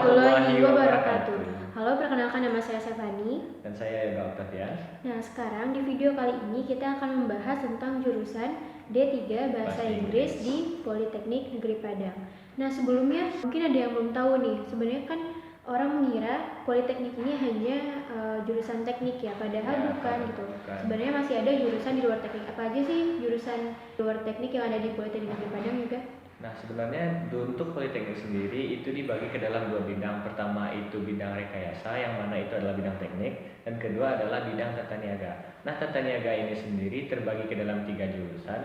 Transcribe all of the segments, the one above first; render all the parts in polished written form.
warahmatullahi wabarakatuh. wabarakatuh. Halo, perkenalkan nama saya Stefani. Dan saya Yoga Octavian. Nah, sekarang di video kali ini kita akan membahas tentang jurusan D3 Bahasa Inggris di Politeknik Negeri Padang. Nah, sebelumnya mungkin ada yang belum tahu nih, sebenarnya kan orang mengira Politeknik ini hanya jurusan teknik ya, padahal bukan gitu. Sebenarnya masih ada jurusan di luar teknik. Apa aja sih jurusan di luar teknik yang ada di Politeknik Negeri Padang juga? Nah, sebenarnya untuk Politeknik sendiri itu dibagi ke dalam dua bidang. Pertama itu bidang rekayasa, yang mana itu adalah bidang teknik, dan kedua adalah bidang tata niaga. Nah, tata niaga ini sendiri terbagi ke dalam 3 jurusan.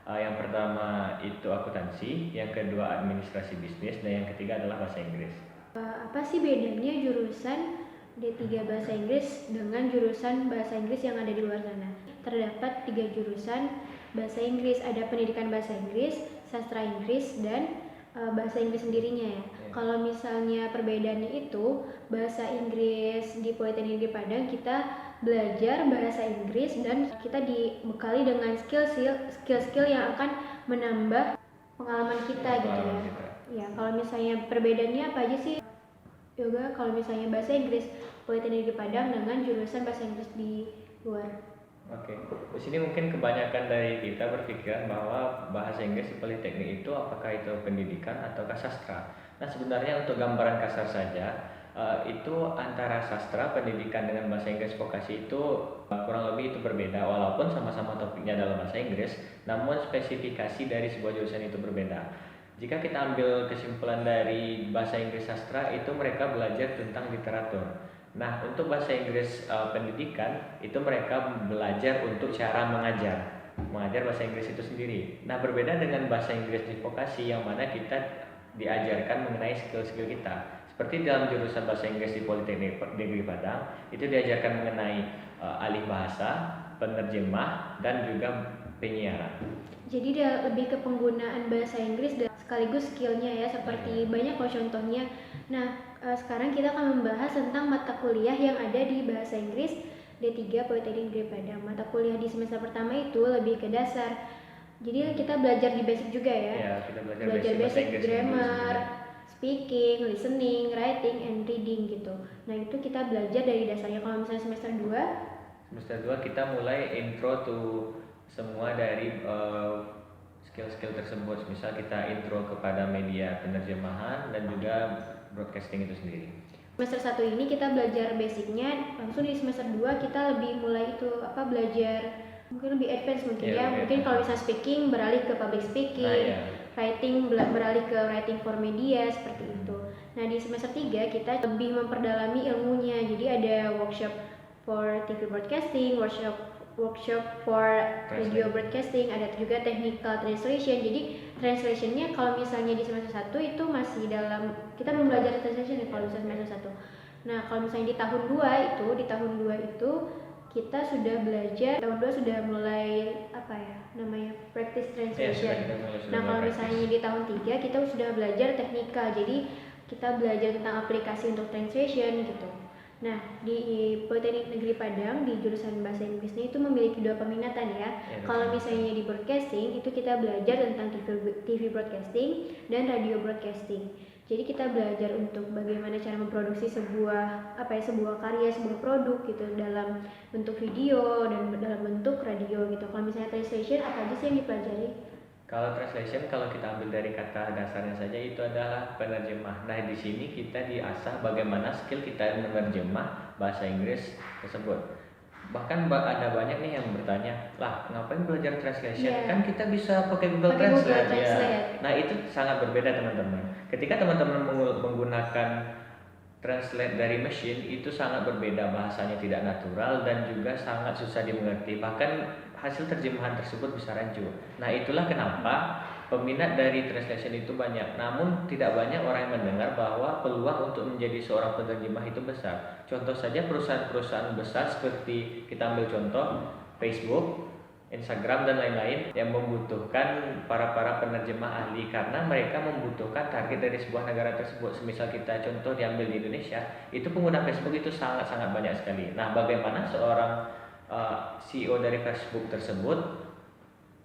Yang pertama itu akuntansi, yang kedua administrasi bisnis, dan yang ketiga adalah bahasa Inggris. Apa sih bedanya jurusan D3 Bahasa Inggris dengan jurusan Bahasa Inggris yang ada di luar sana? Terdapat 3 jurusan Bahasa Inggris, ada pendidikan Bahasa Inggris, sastra Inggris, dan Bahasa Inggris sendirinya ya. Kalau misalnya perbedaannya itu, Bahasa Inggris di Politeknik Negeri Padang kita belajar Bahasa Inggris dan kita dibekali dengan skill-skill yang akan menambah pengalaman kita gitu ya. Ya, kalau misalnya perbedaannya apa aja sih? Yoga, kalau misalnya bahasa Inggris Politeknik Negeri Padang dengan jurusan bahasa Inggris di luar. Oke, di sini mungkin kebanyakan dari kita berpikiran bahwa bahasa Inggris di Politeknik itu apakah itu pendidikan ataukah sastra. Nah, sebenarnya untuk gambaran kasar saja, itu antara sastra, pendidikan dengan bahasa Inggris vokasi itu kurang lebih itu berbeda, walaupun sama-sama topiknya adalah bahasa Inggris, namun spesifikasi dari sebuah jurusan itu berbeda. Jika kita ambil kesimpulan dari bahasa Inggris sastra, itu mereka belajar tentang literatur. Nah, untuk bahasa Inggris pendidikan, itu mereka belajar untuk cara mengajar bahasa Inggris itu sendiri. Nah, berbeda dengan bahasa Inggris di vokasi, yang mana kita diajarkan mengenai skill-skill kita. Seperti dalam jurusan bahasa Inggris di Politeknik Negeri Padang, itu diajarkan mengenai alih bahasa, penerjemah, dan juga penyiaran. Jadi lebih ke penggunaan bahasa Inggris dan sekaligus skillnya ya, seperti banyak kok contohnya. Nah, sekarang kita akan membahas tentang mata kuliah yang ada di bahasa Inggris D3 Politeknik Negeri Padang. Mata kuliah di semester pertama itu lebih ke dasar. Jadi kita belajar di basic juga ya. Ya, kita belajar basic grammar, speaking, listening, writing, and reading gitu. Nah, itu kita belajar dari dasarnya. Kalau misalnya semester 2 kita mulai intro to semua dari skill-skill tersebut. Misal kita intro kepada media penerjemahan dan juga broadcasting itu sendiri. Semester 1 ini kita belajar basicnya, langsung di semester 2 kita lebih mulai itu belajar mungkin lebih advance mungkin ya. Mungkin kalau bisa speaking beralih ke public speaking, writing beralih ke writing for media seperti itu. Nah, di semester 3 kita lebih memperdalami ilmunya. Jadi ada workshop for TV broadcasting, workshop for radio broadcasting, ada juga technical translation. Jadi translationnya kalau misalnya di semester 1 itu masih dalam, kita belum belajar translation ya kalau semester 1. Nah, kalau misalnya di tahun 2 itu kita sudah belajar, tahun 2 sudah mulai practice translation. Nah, kalau misalnya di tahun 3 kita sudah belajar teknikal, jadi kita belajar tentang aplikasi untuk translation gitu. Nah, di Politeknik Negeri Padang di jurusan bahasa Inggrisnya itu memiliki 2 peminatan ya. Kalau misalnya di broadcasting itu kita belajar tentang TV broadcasting dan radio broadcasting. Jadi kita belajar untuk bagaimana cara memproduksi sebuah karya, sebuah produk gitu dalam bentuk video dan dalam bentuk radio gitu. Kalau misalnya translation, apa aja sih yang dipelajari? Kalau translation, kalau kita ambil dari kata dasarnya saja itu adalah penerjemah. Nah, di sini kita diasah bagaimana skill kita menerjemah bahasa Inggris tersebut. Bahkan ada banyak nih yang bertanya, lah ngapain belajar translation? Kan kita bisa pakai Google Translate. Ya. Nah, itu sangat berbeda teman-teman. Ketika teman-teman menggunakan translate dari mesin, itu sangat berbeda, bahasanya tidak natural dan juga sangat susah dimengerti. Bahkan hasil terjemahan tersebut bisa rancu. Nah, itulah kenapa peminat dari translation itu banyak. Namun tidak banyak orang yang mendengar bahwa peluang untuk menjadi seorang penerjemah itu besar. Contoh saja perusahaan-perusahaan besar seperti kita ambil contoh Facebook, Instagram dan lain-lain yang membutuhkan para penerjemah ahli karena mereka membutuhkan target dari sebuah negara tersebut. Semisal kita contoh diambil di Indonesia, itu pengguna Facebook itu sangat-sangat banyak sekali. Nah, bagaimana seorang CEO dari Facebook tersebut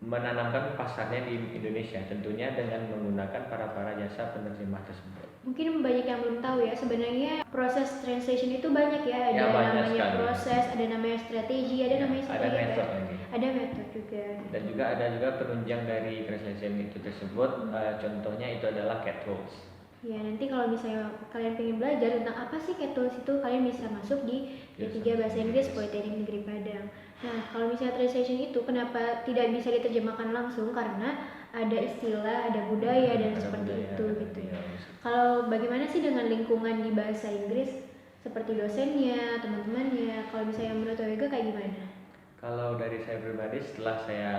menanamkan pasarnya di Indonesia, tentunya dengan menggunakan para jasa penerjemah tersebut. Mungkin banyak yang belum tahu ya, sebenarnya proses translation itu banyak ya, ada namanya sekali. Proses, ada namanya strategi, ada namanya ada metode juga. Dan juga ada penunjang dari translation itu tersebut, contohnya itu adalah CAT tools. Ya, nanti kalau misalnya kalian pengen belajar tentang apa sih CAT tools itu, kalian bisa masuk di D3 Bahasa Inggris Politeknik Negeri Padang. Nah, kalau misalnya translation itu kenapa tidak bisa diterjemahkan langsung, karena ada istilah, ada budaya dan seperti itu gitu. Kalau bagaimana sih dengan lingkungan di bahasa Inggris, seperti dosennya, teman-temannya? Kalau misalnya menurut Yoga kayak gimana? Kalau dari saya pribadi, setelah saya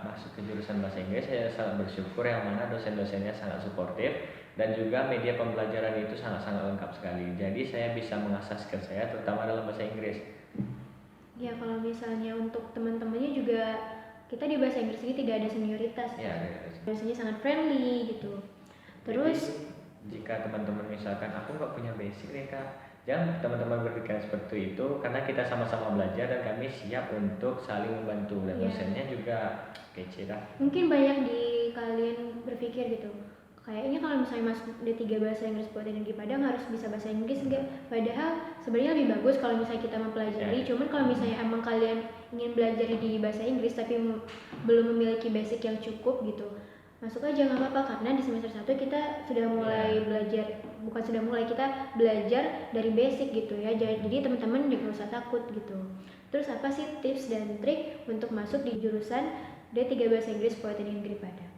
masuk ke jurusan bahasa Inggris, saya sangat bersyukur yang mana dosen-dosennya sangat suportif dan juga media pembelajaran itu sangat-sangat lengkap sekali. Jadi saya bisa mengasah skill saya terutama dalam bahasa Inggris. Ya, kalau misalnya untuk teman-temannya juga, kita di bahasa Inggris ini tidak ada senioritas. Ya, biasanya sangat friendly gitu. Terus jadi, jika teman-teman misalkan aku nggak punya basic nih kak, jangan teman-teman berpikir seperti itu, karena kita sama-sama belajar dan kami siap untuk saling membantu, dan dosennya juga kece dah. Mungkin banyak di kalian berpikir gitu, kayaknya kalau misalnya masuk D3 Bahasa Inggris Politeknik Negeri Padang harus bisa bahasa Inggris enggak? Padahal sebenarnya lebih bagus kalau misalnya kita mempelajari. Cuman kalau misalnya emang kalian ingin belajar di bahasa Inggris tapi belum memiliki basic yang cukup gitu, masuk aja nggak apa-apa, karena di semester 1 kita sudah mulai belajar, bukan sudah mulai, kita belajar dari basic gitu ya. Jadi teman-teman jangan usah takut gitu. Terus apa sih tips dan trik untuk masuk di jurusan D3 Bahasa Inggris Politeknik Negeri Padang?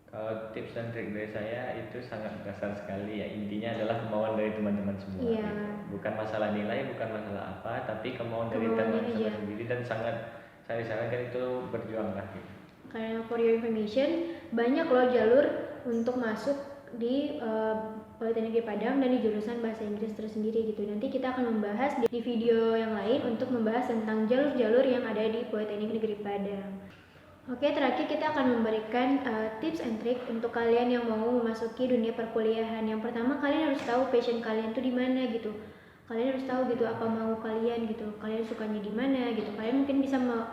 Kalau tips dan trik dari saya itu sangat dasar sekali ya, intinya adalah kemauan dari teman-teman semua. Gitu. Bukan masalah nilai, bukan masalah apa, tapi kemauan dari teman-teman sendiri, dan sangat saya sarankan itu berjuanglah gitu. Karena for your information, banyak loh jalur untuk masuk di Politeknik Negeri Padang dan di jurusan bahasa Inggris tersendiri gitu. Nanti kita akan membahas di video yang lain untuk membahas tentang jalur-jalur yang ada di Politeknik Negeri Padang. Oke, terakhir kita akan memberikan tips and trick untuk kalian yang mau memasuki dunia perkuliahan. Yang pertama, kalian harus tahu passion kalian tuh di mana gitu. Kalian harus tahu gitu apa mau kalian gitu. Kalian sukanya di mana gitu. Kalian mungkin bisa mau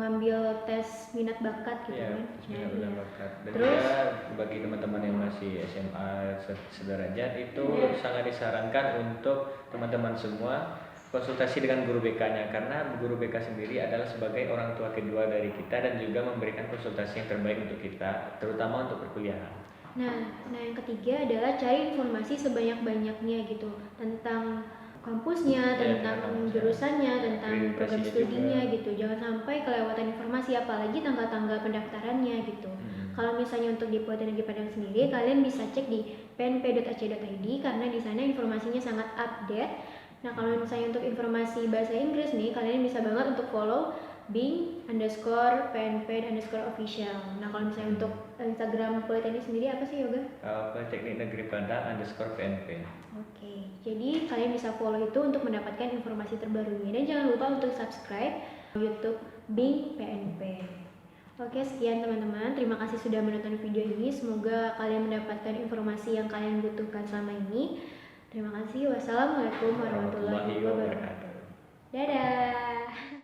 ngambil tes minat bakat gitu kan. Minat bakat. Dan terus juga bagi teman-teman yang masih SMA sederajat itu sangat disarankan untuk teman-teman semua konsultasi dengan guru BK-nya, karena guru BK sendiri adalah sebagai orang tua kedua dari kita dan juga memberikan konsultasi yang terbaik untuk kita, terutama untuk perkuliahan. Nah yang ketiga adalah cari informasi sebanyak-banyaknya gitu tentang kampusnya, tentang jurusannya, tentang program studinya gitu. Jangan sampai kelewatan informasi, apalagi tanggal-tanggal pendaftarannya gitu. Kalau misalnya untuk di Politeknik Negeri Padang sendiri, kalian bisa cek di pnp.ac.id karena di sana informasinya sangat update. Nah, kalau misalnya untuk informasi bahasa Inggris nih, kalian bisa banget untuk follow bing_pnp_official. Nah, kalau misalnya untuk Instagram Politeknik sendiri apa sih, Yoga? Politeknik Negeri Padang _pnp. Oke, jadi kalian bisa follow itu untuk mendapatkan informasi terbarunya. Dan jangan lupa untuk subscribe YouTube Bing PNP. Oke, sekian teman-teman. Terima kasih sudah menonton video ini. Semoga kalian mendapatkan informasi yang kalian butuhkan selama ini. Terima kasih. Wassalamualaikum warahmatullahi wabarakatuh. Dadah.